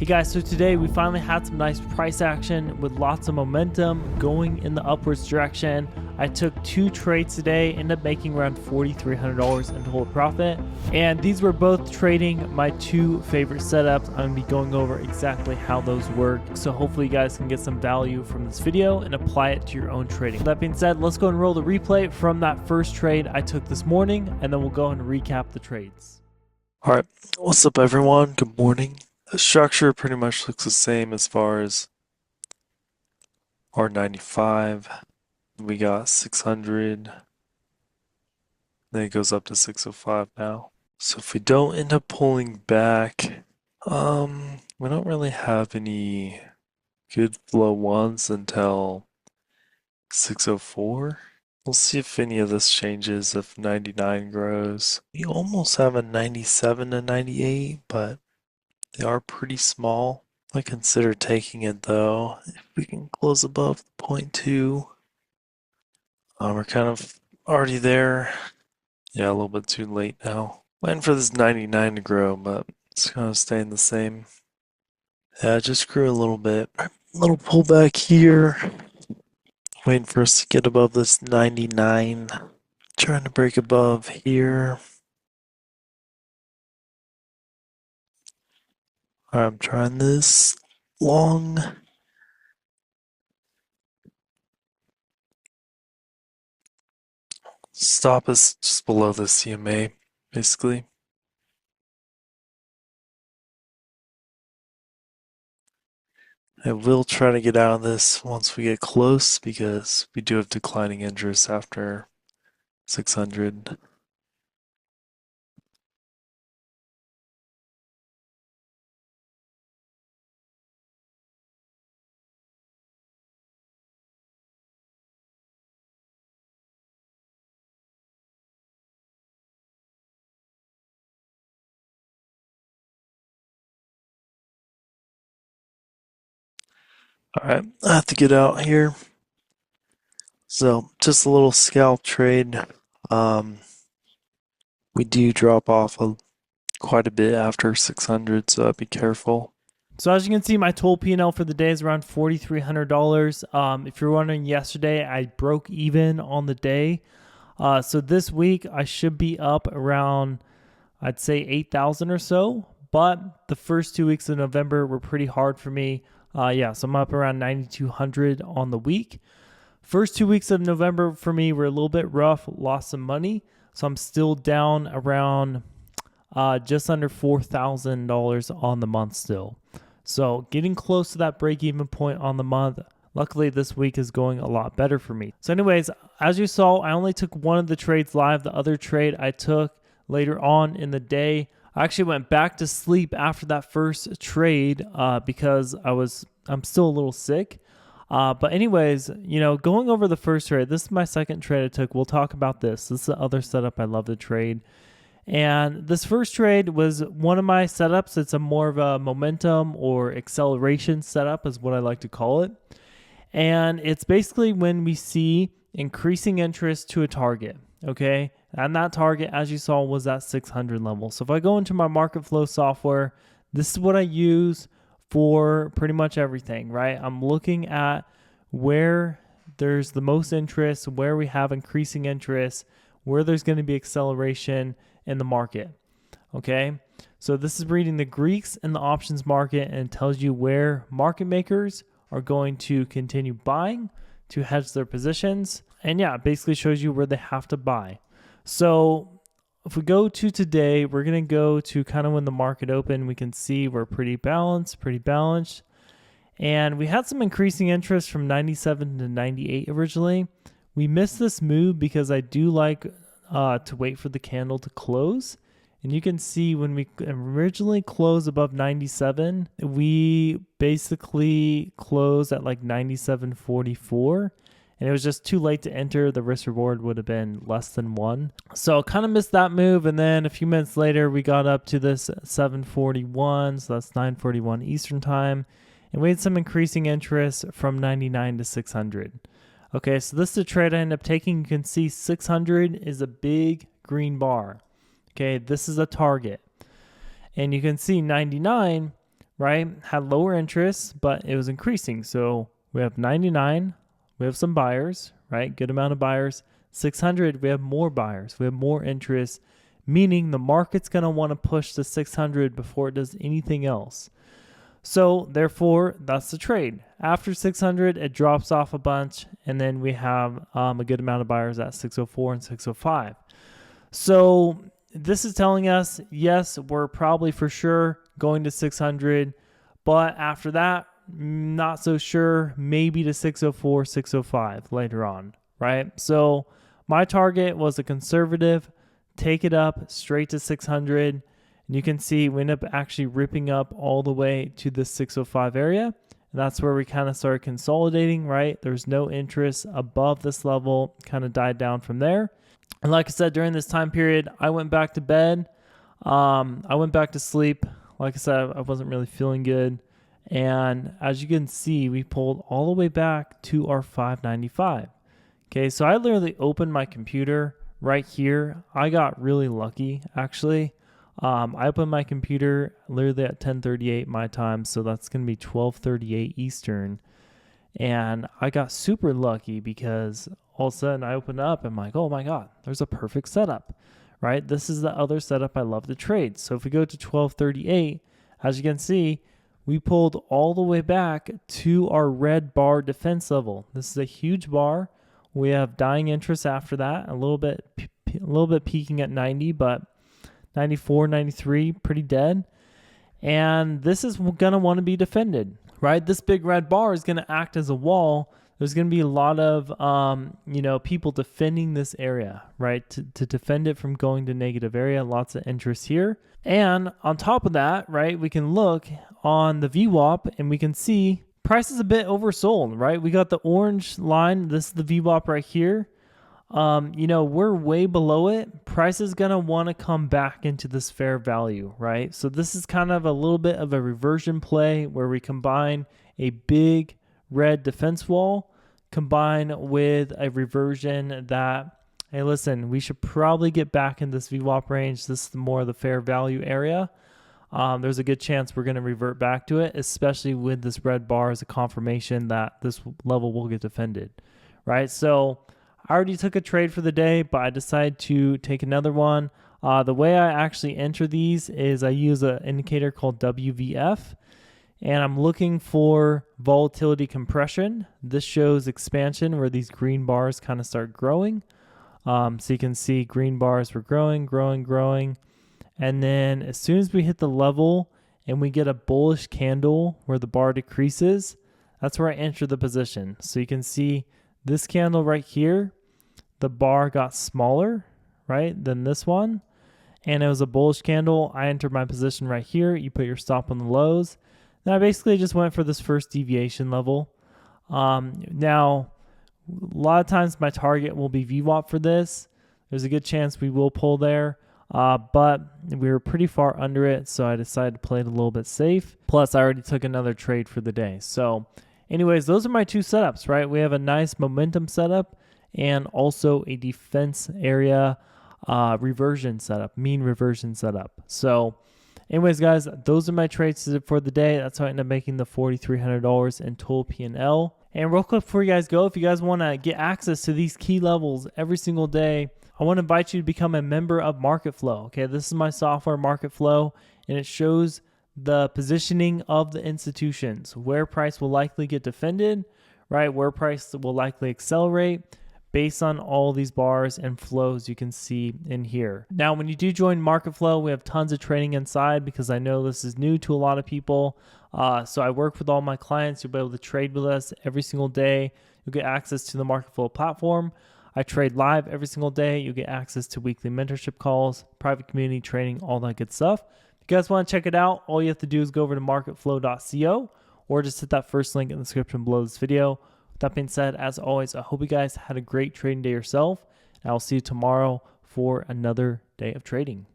Hey guys, so today we finally had some nice price action with lots of momentum going in the upwards direction. I took 2 trades today, ended up making around $4,300 in total profit. And these were both trading my 2 favorite setups. I'm gonna be going over exactly how those work. So hopefully you guys can get some value from this video and apply it to your own trading. With that being said, let's go and roll the replay from that first trade I took this morning, and then we'll go and recap the trades. All right, what's up everyone? Good morning. The structure pretty much looks the same as far as R95. We got 600. Then it goes up to 605 now. So if we don't end up pulling back, we don't really have any good flow ones until 604. We'll see if any of this changes, if 99 grows. We almost have a 97 to 98, but they are pretty small. I consider taking it though. If we can close above 0.2, we're kind of already there. Yeah, a little bit too late now. Waiting for this 99 to grow, but it's kind of staying the same. Yeah, it just grew a little bit. A little pullback here. Waiting for us to get above this 99. Trying to break above here. Alright, I'm trying this long. Stop is just below the CMA, basically. I will try to get out of this once we get close because we do have declining interest after 600. Alright, I have to get out here. So, just a little scalp trade. We do drop off quite a bit after 600, so I'd be careful. So as you can see, my total P&L for the day is around $4,300. If you're wondering, yesterday I broke even on the day. So this week I should be up around, I'd say 8,000 or so. But the first 2 weeks of November were pretty hard for me. So I'm up around 9,200 on the week. First 2 weeks of November for me were a little bit rough, lost some money. So I'm still down around just under $4,000 on the month still. So getting close to that break-even point on the month. Luckily, this week is going a lot better for me. So anyways, as you saw, I only took one of the trades live. The other trade I took later on in the day. I actually went back to sleep after that first trade because I'm still a little sick. But anyways, going over the first trade, this is my second trade I took. We'll talk about this. This is the other setup I love to trade. And this first trade was one of my setups. It's a more of a momentum or acceleration setup is what I like to call it. And it's basically when we see increasing interest to a target, okay? And that target, as you saw, was that 600 level. So if I go into my MaretkFlow software, this is what I use for pretty much everything, right? I'm looking at where there's the most interest, where we have increasing interest, where there's going to be acceleration in the market. Okay, so this is reading the Greeks in the options market and tells you where market makers are going to continue buying to hedge their positions. And yeah, it basically shows you where they have to buy. So if we go to today, we're going to go to kind of when the market opened. We can see we're pretty balanced. And we had some increasing interest from 97 to 98 originally. We missed this move because I do like to wait for the candle to close. And you can see when we originally closed above 97, we basically closed at like 97.44. And it was just too late to enter. The risk reward would have been less than 1. So kind of missed that move. And then a few minutes later, we got up to this 7:41. So that's 9:41 Eastern time. And we had some increasing interest from 99 to 600. Okay, so this is a trade I ended up taking. You can see 600 is a big green bar. Okay, this is a target. And you can see 99 right, had lower interest, but it was increasing. So we have 99, we have some buyers, right? Good amount of buyers. 600, we have more buyers, we have more interest, meaning the market's going to want to push to 600 before it does anything else. So therefore, that's the trade. After 600, it drops off a bunch, and then we have a good amount of buyers at 604 and 605. So this is telling us, yes, we're probably for sure going to 600, but after that, not so sure, maybe to 604, 605 later on, right? So my target was a conservative, take it up straight to 600, and you can see we end up actually ripping up all the way to the 605 area. And that's where we kind of started consolidating, right? There's no interest above this level, kind of died down from there. And like I said, during this time period, I went back to bed. I went back to sleep. Like I said, I wasn't really feeling good. And as you can see, we pulled all the way back to our 595. Okay, so I literally opened my computer right here. I got really lucky, actually. I opened my computer literally at 10:38 my time, so that's going to be 12:38 Eastern. And I got super lucky because all of a sudden I opened up and I'm like, oh my God, there's a perfect setup, right? This is the other setup I love to trade. So if we go to 12:38, as you can see, we pulled all the way back to our red bar defense level. This is a huge bar. We have dying interest after that, a little bit peaking at 90, but 94, 93, pretty dead. And this is going to want to be defended, right? This big red bar is going to act as a wall. There's going to be a lot of, people defending this area, right? To defend it from going to negative area. Lots of interest here. And on top of that, right, we can look on the VWAP and we can see price is a bit oversold, right? We got the orange line. This is the VWAP right here. We're way below it. Price is going to want to come back into this fair value, right? So this is kind of a little bit of a reversion play where we combine a big red defense wall combined with a reversion that, hey, listen, we should probably get back in this VWAP range. This is more of the fair value area. There's a good chance we're going to revert back to it, especially with this red bar as a confirmation that this level will get defended, right? So I already took a trade for the day, but I decided to take another one. The way I actually enter these is I use an indicator called WVF, and I'm looking for volatility compression. This shows expansion where these green bars kind of start growing. So you can see green bars were growing. And then as soon as we hit the level and we get a bullish candle where the bar decreases, that's where I enter the position. So you can see this candle right here, the bar got smaller, right, than this one. And it was a bullish candle. I entered my position right here. You put your stop on the lows. Then I basically just went for this first deviation level. Now, a lot of times my target will be VWAP for this. There's a good chance we will pull there. But we were pretty far under it, so I decided to play it a little bit safe. Plus, I already took another trade for the day. So anyways, those are my two setups, right? We have a nice momentum setup and also a defense area reversion setup, mean reversion setup. So anyways, guys, those are my trades for the day. That's how I ended up making the $4,300 in total P&L. And real quick before you guys go, if you guys want to get access to these key levels every single day, I want to invite you to become a member of MaretkFlow. Okay, this is my software, MaretkFlow, and it shows the positioning of the institutions, where price will likely get defended, right? Where price will likely accelerate based on all these bars and flows you can see in here. Now, when you do join MaretkFlow, we have tons of training inside because I know this is new to a lot of people. So I work with all my clients. You'll be able to trade with us every single day. You'll get access to the MaretkFlow platform. I trade live every single day. You get access to weekly mentorship calls, private community training, all that good stuff. If you guys want to check it out, all you have to do is go over to MaretkFlow.co or just hit that first link in the description below this video. With that being said, as always, I hope you guys had a great trading day yourself, and I'll see you tomorrow for another day of trading.